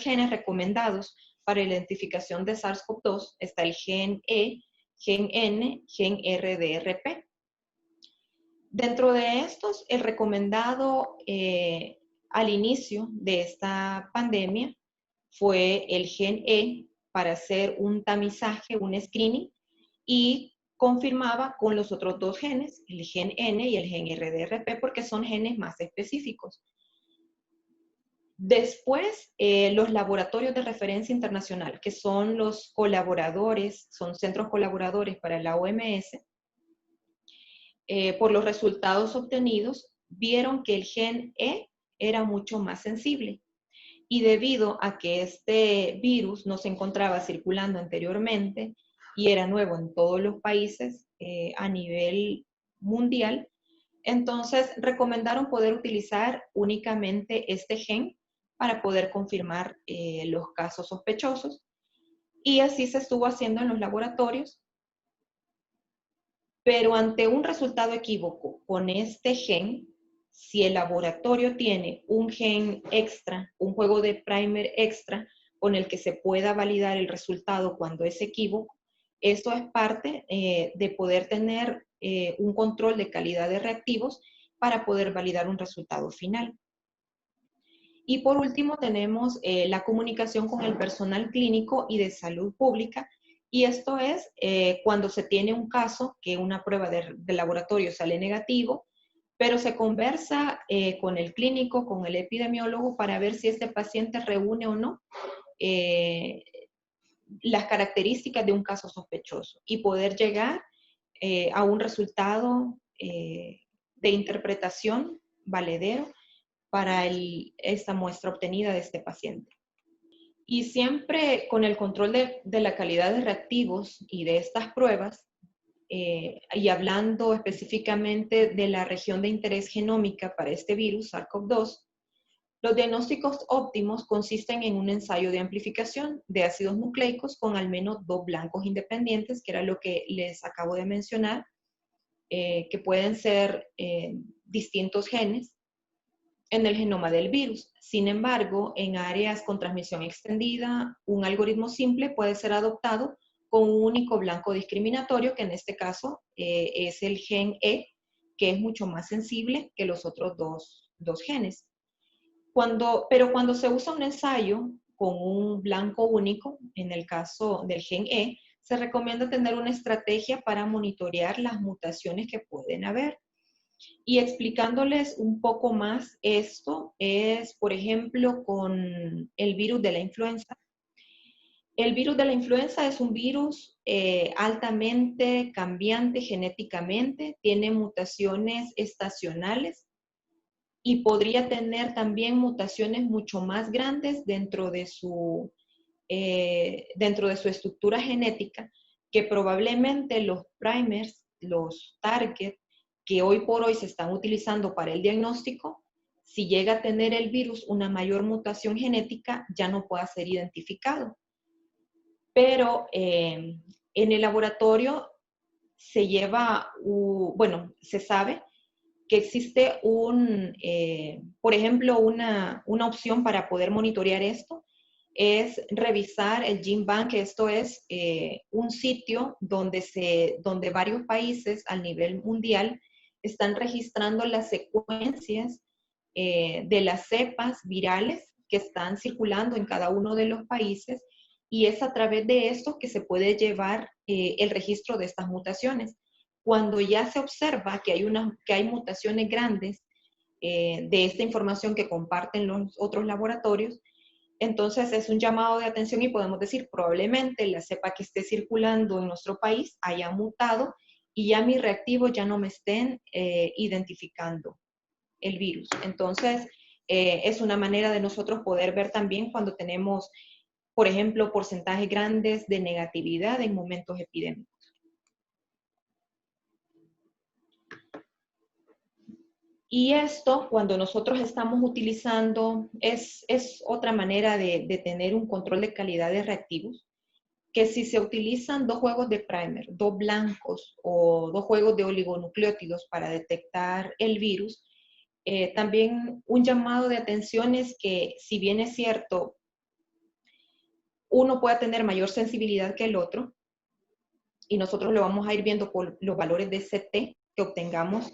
genes recomendados para identificación de SARS-CoV-2 está el gen E, gen N, gen RDRP. Dentro de estos, el recomendado al inicio de esta pandemia fue el gen E para hacer un tamizaje, un screening, y confirmaba con los otros dos genes, el gen N y el gen RDRP, porque son genes más específicos. Después, los laboratorios de referencia internacional, que son los colaboradores, son centros colaboradores para la OMS, por los resultados obtenidos, vieron que el gen E era mucho más sensible. Y debido a que este virus no se encontraba circulando anteriormente y era nuevo en todos los países a nivel mundial, entonces recomendaron poder utilizar únicamente este gen para poder confirmar los casos sospechosos. Y así se estuvo haciendo en los laboratorios. Pero ante un resultado equívoco con este gen, si el laboratorio tiene un gen extra, un juego de primer extra con el que se pueda validar el resultado cuando es equívoco, esto es parte de poder tener un control de calidad de reactivos para poder validar un resultado final. Y por último tenemos la comunicación con el personal clínico y de salud pública, y esto es cuando se tiene un caso que una prueba de laboratorio sale negativo, pero se conversa con el clínico, con el epidemiólogo para ver si este paciente reúne o no las características de un caso sospechoso y poder llegar a un resultado de interpretación valedero para esta muestra obtenida de este paciente. Y siempre con el control de la calidad de reactivos y de estas pruebas, y hablando específicamente de la región de interés genómica para este virus, SARS-CoV-2, los diagnósticos óptimos consisten en un ensayo de amplificación de ácidos nucleicos con al menos 2 blancos independientes, que era lo que les acabo de mencionar, que pueden ser distintos genes en el genoma del virus. Sin embargo, en áreas con transmisión extendida, un algoritmo simple puede ser adoptado con un único blanco discriminatorio, que en este caso es el gen E, que es mucho más sensible que los otros dos genes. Pero cuando se usa un ensayo con un blanco único, en el caso del gen E, se recomienda tener una estrategia para monitorear las mutaciones que pueden haber. Y explicándoles un poco más esto es, por ejemplo, con el virus de la influenza. El virus de la influenza es un virus altamente cambiante genéticamente, tiene mutaciones estacionales y podría tener también mutaciones mucho más grandes dentro de su estructura genética, que probablemente los primers, los target, que hoy por hoy se están utilizando para el diagnóstico, si llega a tener el virus una mayor mutación genética, ya no pueda ser identificado. Pero en el laboratorio se sabe que existe por ejemplo, una opción para poder monitorear esto, es revisar el GenBank, que esto es un sitio donde varios países a nivel mundial están registrando las secuencias de las cepas virales que están circulando en cada uno de los países, y es a través de esto que se puede llevar el registro de estas mutaciones. Cuando ya se observa que hay mutaciones grandes de esta información que comparten los otros laboratorios, entonces es un llamado de atención y podemos decir, probablemente la cepa que esté circulando en nuestro país haya mutado y ya mis reactivos ya no me estén identificando el virus. Entonces, es una manera de nosotros poder ver también cuando tenemos, por ejemplo, porcentajes grandes de negatividad en momentos epidémicos. Y esto, cuando nosotros estamos utilizando, es otra manera de tener un control de calidad de reactivos, que si se utilizan 2 juegos de primer, 2 blancos o 2 juegos de oligonucleótidos para detectar el virus, también un llamado de atención es que, si bien es cierto, uno pueda tener mayor sensibilidad que el otro, y nosotros lo vamos a ir viendo por los valores de CT que obtengamos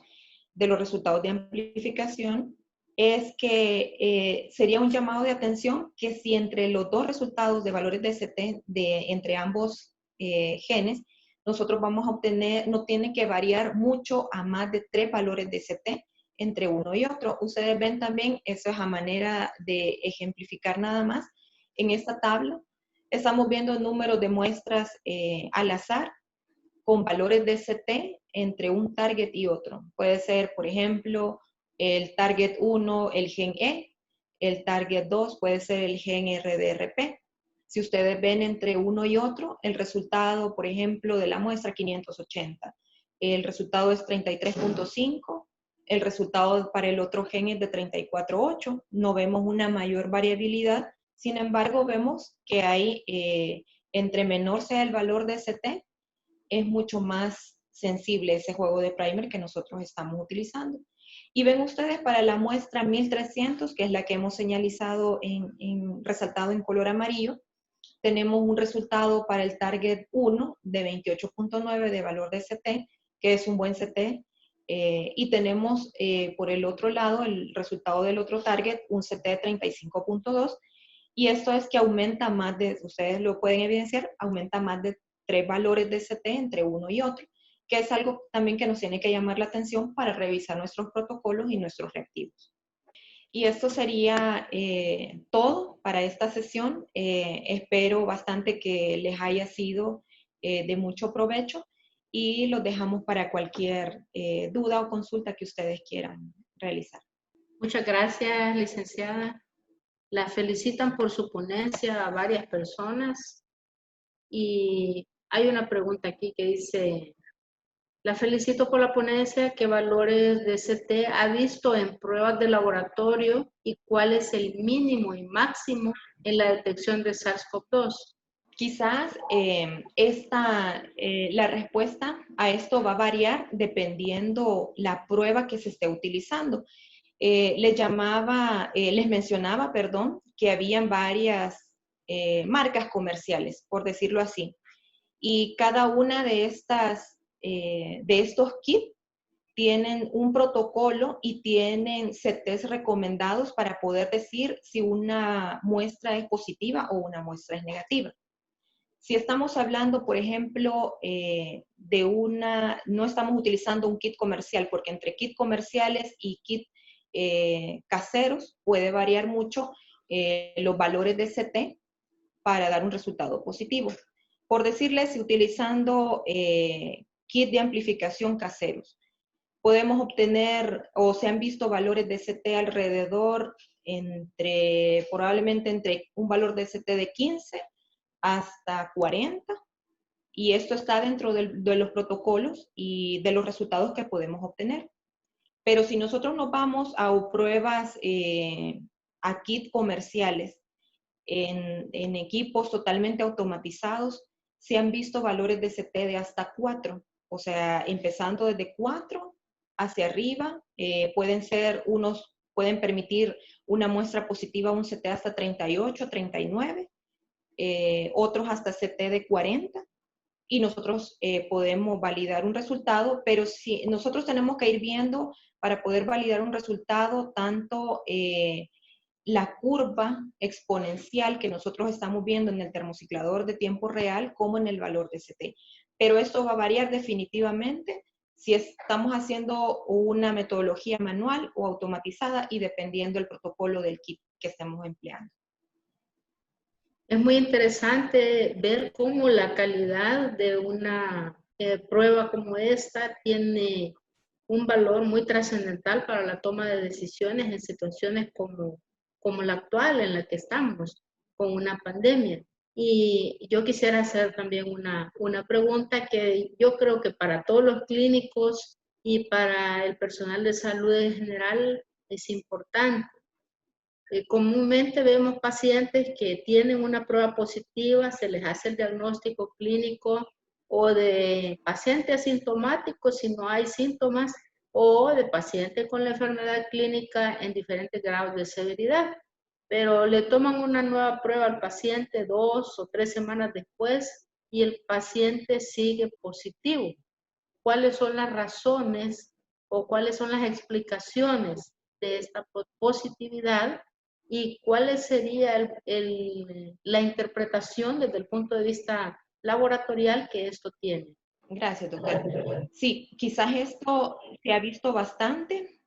de los resultados de amplificación, es que sería un llamado de atención que si entre los 2 resultados de valores de CT entre ambos genes, nosotros vamos a obtener, no tiene que variar mucho a más de 3 valores de CT entre uno y otro. Ustedes ven también, eso es a manera de ejemplificar nada más. En esta tabla estamos viendo números de muestras al azar con valores de CT entre un target y otro. Puede ser, por ejemplo, el target 1, el gen E, el target 2 puede ser el gen RDRP. Si ustedes ven entre uno y otro, el resultado, por ejemplo, de la muestra 580, el resultado es 33.5, el resultado para el otro gen es de 34.8. No vemos una mayor variabilidad, sin embargo, vemos que hay, entre menor sea el valor de ST, es mucho más sensible ese juego de primer que nosotros estamos utilizando. Y ven ustedes para la muestra 1300, que es la que hemos señalizado resaltado en color amarillo, tenemos un resultado para el target 1 de 28.9 de valor de CT, que es un buen CT, y tenemos por el otro lado el resultado del otro target, un CT de 35.2, y esto es que aumenta más de, ustedes lo pueden evidenciar, aumenta más de 3 valores de CT entre uno y otro, que es algo también que nos tiene que llamar la atención para revisar nuestros protocolos y nuestros reactivos. Y esto sería todo para esta sesión. Espero bastante que les haya sido de mucho provecho y los dejamos para cualquier duda o consulta que ustedes quieran realizar. Muchas gracias, licenciada. La felicitan por su ponencia a varias personas y hay una pregunta aquí que dice: la felicito por la ponencia. ¿Qué valores de ST ha visto en pruebas de laboratorio y cuál es el mínimo y máximo en la detección de SARS-CoV-2? Quizás la respuesta a esto va a variar dependiendo la prueba que se esté utilizando. Les mencionaba, que habían varias marcas comerciales, por decirlo así, y cada una de estos kits tienen un protocolo y tienen CTs recomendados para poder decir si una muestra es positiva o una muestra es negativa. Si estamos hablando, por ejemplo, no estamos utilizando un kit comercial, porque entre kit comerciales y kit caseros puede variar mucho los valores de CT para dar un resultado positivo. Por decirles, utilizando kit de amplificación caseros, podemos obtener o se han visto valores de CT alrededor probablemente entre un valor de CT de 15 hasta 40, y esto está dentro de los protocolos y de los resultados que podemos obtener. Pero si nosotros nos vamos a pruebas a kit comerciales en equipos totalmente automatizados, se han visto valores de CT de hasta 4, o sea, empezando desde 4 hacia arriba, pueden permitir una muestra positiva, un CT hasta 38, 39, otros hasta CT de 40, y nosotros podemos validar un resultado, pero si nosotros tenemos que ir viendo para poder validar un resultado tanto la curva exponencial que nosotros estamos viendo en el termociclador de tiempo real como en el valor de CT. Pero esto va a variar definitivamente si estamos haciendo una metodología manual o automatizada y dependiendo del protocolo del kit que estemos empleando. Es muy interesante ver cómo la calidad de una prueba como esta tiene un valor muy trascendental para la toma de decisiones en situaciones como la actual en la que estamos, con una pandemia. Y yo quisiera hacer también una pregunta que yo creo que para todos los clínicos y para el personal de salud en general es importante. Comúnmente vemos pacientes que tienen una prueba positiva, se les hace el diagnóstico clínico o de paciente asintomático si no hay síntomas, o de paciente con la enfermedad clínica en diferentes grados de severidad. Pero le toman una nueva prueba al paciente 2 o 3 semanas después y el paciente sigue positivo. ¿Cuáles son las razones o cuáles son las explicaciones de esta positividad? ¿Y cuál sería la interpretación desde el punto de vista laboratorial que esto tiene? Gracias, doctora. Sí, quizás esto se ha visto bastante.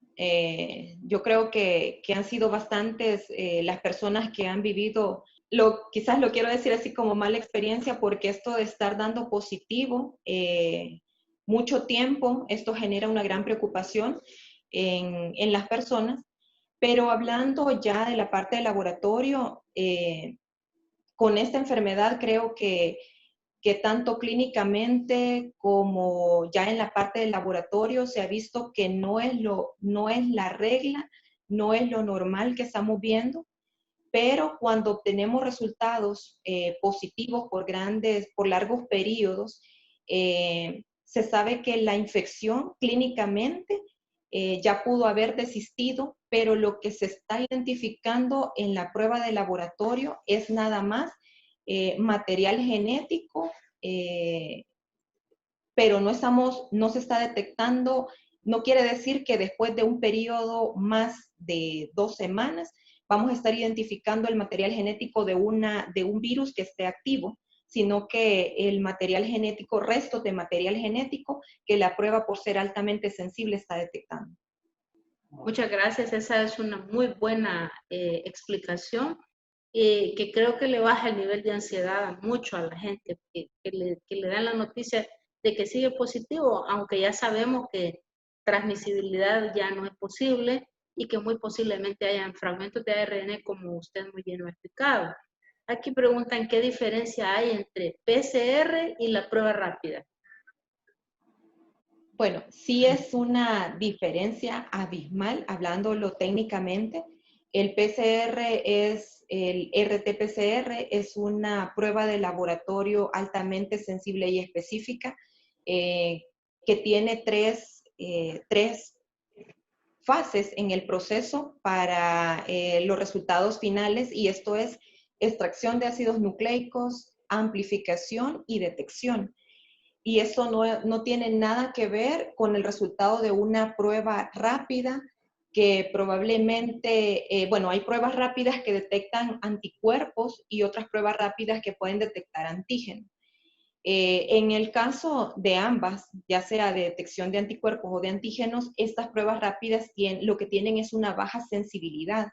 Yo creo que han sido bastantes las personas que han vivido, quizás lo quiero decir así como mala experiencia, porque esto de estar dando positivo, mucho tiempo. Esto genera una gran preocupación en las personas, pero hablando ya de la parte del laboratorio, con esta enfermedad creo que tanto clínicamente como ya en la parte del laboratorio se ha visto que no es la regla, no es lo normal que estamos viendo, pero cuando obtenemos resultados positivos por largos periodos, se sabe que la infección clínicamente ya pudo haber desistido, pero lo que se está identificando en la prueba de laboratorio es nada más material genético, pero no se está detectando. No quiere decir que después de un periodo más de 2 semanas vamos a estar identificando el material genético de un virus que esté activo, sino que el material genético, restos de material genético que la prueba, por ser altamente sensible, está detectando. Muchas gracias, esa es una muy buena explicación, que creo que le baja el nivel de ansiedad mucho a la gente, que le dan la noticia de que sigue positivo, aunque ya sabemos que transmisibilidad ya no es posible y que muy posiblemente hayan fragmentos de ARN, como usted muy bien lo ha explicado. Aquí preguntan qué diferencia hay entre PCR y la prueba rápida. Bueno, sí es una diferencia abismal, hablándolo técnicamente. El RT-PCR es una prueba de laboratorio altamente sensible y específica, que tiene tres fases en el proceso para los resultados finales, y esto es extracción de ácidos nucleicos, amplificación y detección. Y eso no tiene nada que ver con el resultado de una prueba rápida que probablemente, hay pruebas rápidas que detectan anticuerpos y otras pruebas rápidas que pueden detectar antígenos. En el caso de ambas, ya sea de detección de anticuerpos o de antígenos, estas pruebas rápidas lo que tienen es una baja sensibilidad.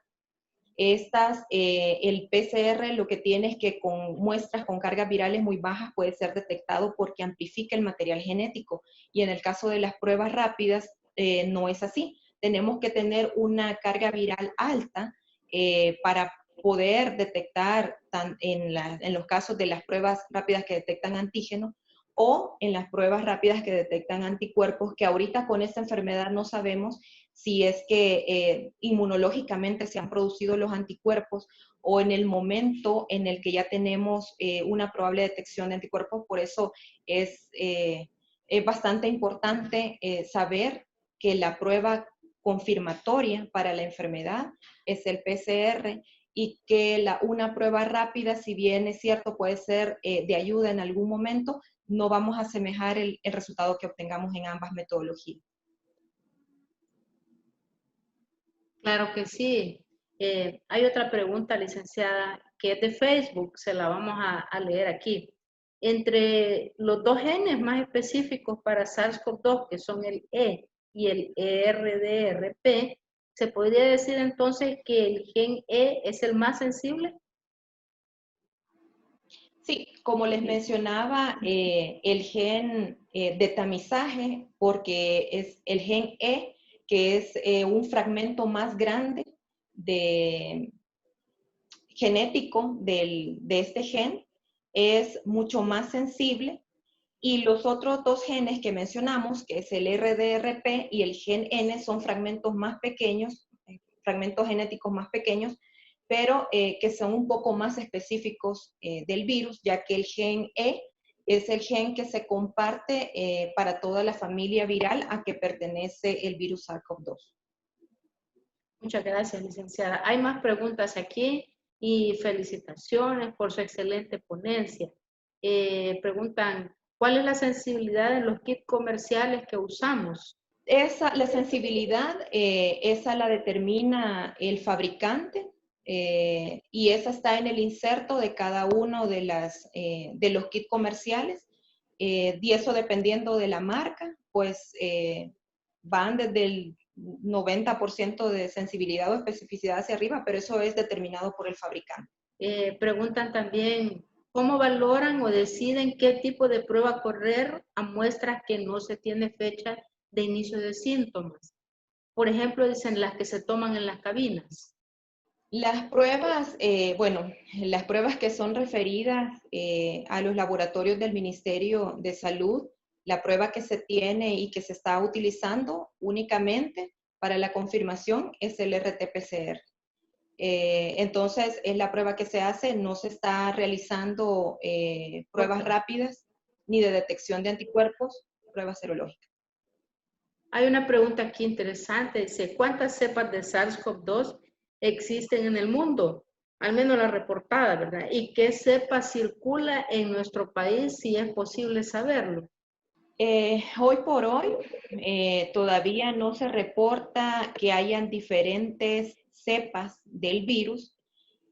El PCR lo que tiene es que con muestras con cargas virales muy bajas puede ser detectado porque amplifica el material genético. Y en el caso de las pruebas rápidas, no es así. Tenemos que tener una carga viral alta para poder detectar en los casos de las pruebas rápidas que detectan antígenos, o en las pruebas rápidas que detectan anticuerpos, que ahorita con esta enfermedad no sabemos si es que inmunológicamente se han producido los anticuerpos o en el momento en el que ya tenemos una probable detección de anticuerpos. Por eso es bastante importante saber que la prueba confirmatoria para la enfermedad es el PCR, y que una prueba rápida, si bien es cierto, puede ser de ayuda en algún momento, no vamos a asemejar el resultado que obtengamos en ambas metodologías. Claro que sí. Hay otra pregunta, licenciada, que es de Facebook, se la vamos a leer aquí. Entre los dos genes más específicos para SARS-CoV-2, que son el E y el ERDRP, ¿se podría decir entonces que el gen E es el más sensible? Sí, como les mencionaba, el gen de tamizaje, porque es el gen E, que es un fragmento más grande genético de este gen, es mucho más sensible. Y los otros dos genes que mencionamos, que es el RDRP y el gen N, son fragmentos más pequeños, fragmentos genéticos más pequeños, pero que son un poco más específicos del virus, ya que el gen E es el gen que se comparte para toda la familia viral a que pertenece el virus SARS-CoV-2. Muchas gracias, licenciada. Hay más preguntas aquí y felicitaciones por su excelente ponencia. Preguntan, ¿cuál es la sensibilidad en los kits comerciales que usamos? La sensibilidad, esa la determina el fabricante, y esa está en el inserto de cada uno de los kits comerciales, y eso dependiendo de la marca, pues van desde el 90% de sensibilidad o especificidad hacia arriba, pero eso es determinado por el fabricante. Preguntan también, ¿cómo valoran o deciden qué tipo de prueba correr a muestras que no se tiene fecha de inicio de síntomas? Por ejemplo, dicen las que se toman en las cabinas. Las pruebas, bueno, las pruebas que son referidas a los laboratorios del Ministerio de Salud, la prueba que se tiene y que se está utilizando únicamente para la confirmación es el RT-PCR. Entonces, es la prueba que se hace, no se está realizando pruebas rápidas ni de detección de anticuerpos, pruebas serológicas. Hay una pregunta aquí interesante, dice, ¿cuántas cepas de SARS-CoV-2 existen en el mundo? Al menos la reportada, ¿verdad? ¿Y qué cepa circula en nuestro país, si es posible saberlo? Hoy por hoy todavía no se reporta que hayan diferentes cepas del virus.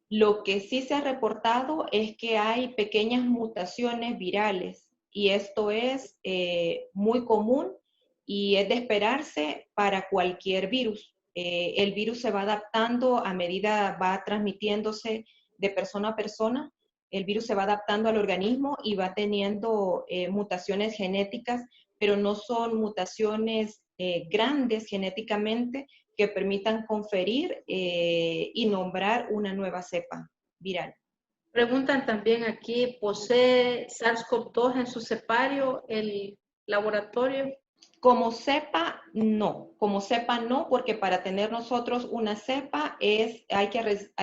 Lo que sí se ha reportado es que hay pequeñas mutaciones virales y esto es muy común y es de esperarse para cualquier virus. El virus se va adaptando a medida va transmitiéndose de persona a persona. El virus se va adaptando al organismo y va teniendo mutaciones genéticas, pero no son mutaciones grandes genéticamente que permitan conferir y nombrar una nueva cepa viral. Preguntan también aquí, ¿posee SARS-CoV-2 en su cepario el laboratorio? Como cepa, no. Como cepa, no, porque para tener nosotros una cepa hay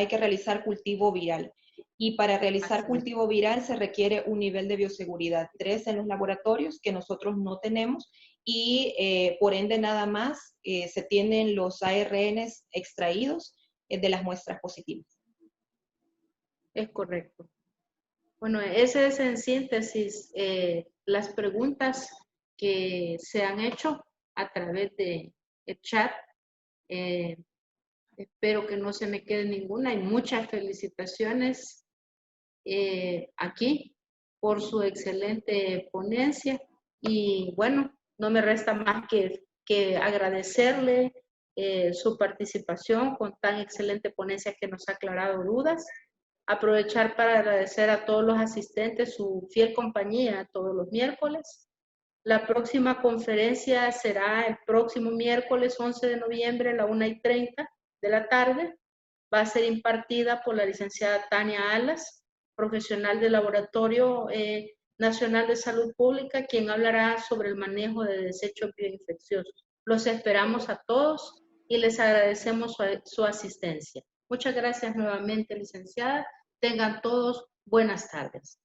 que realizar cultivo viral. Y para realizar cultivo viral se requiere un nivel de bioseguridad 3 en los laboratorios que nosotros no tenemos y por ende nada más se tienen los ARNs extraídos de las muestras positivas. Es correcto. Bueno, ese es en síntesis las preguntas que se han hecho a través de el chat. Espero que no se me quede ninguna. Hay muchas felicitaciones aquí por su excelente ponencia. Y bueno, no me resta más que agradecerle su participación con tan excelente ponencia que nos ha aclarado dudas. Aprovechar para agradecer a todos los asistentes su fiel compañía todos los miércoles. La próxima conferencia será el próximo miércoles 11 de noviembre a la 1:30 de la tarde. Va a ser impartida por la licenciada Tania Alas, profesional del Laboratorio Nacional de Salud Pública, quien hablará sobre el manejo de desechos bioinfecciosos. Los esperamos a todos y les agradecemos su asistencia. Muchas gracias nuevamente, licenciada. Tengan todos buenas tardes.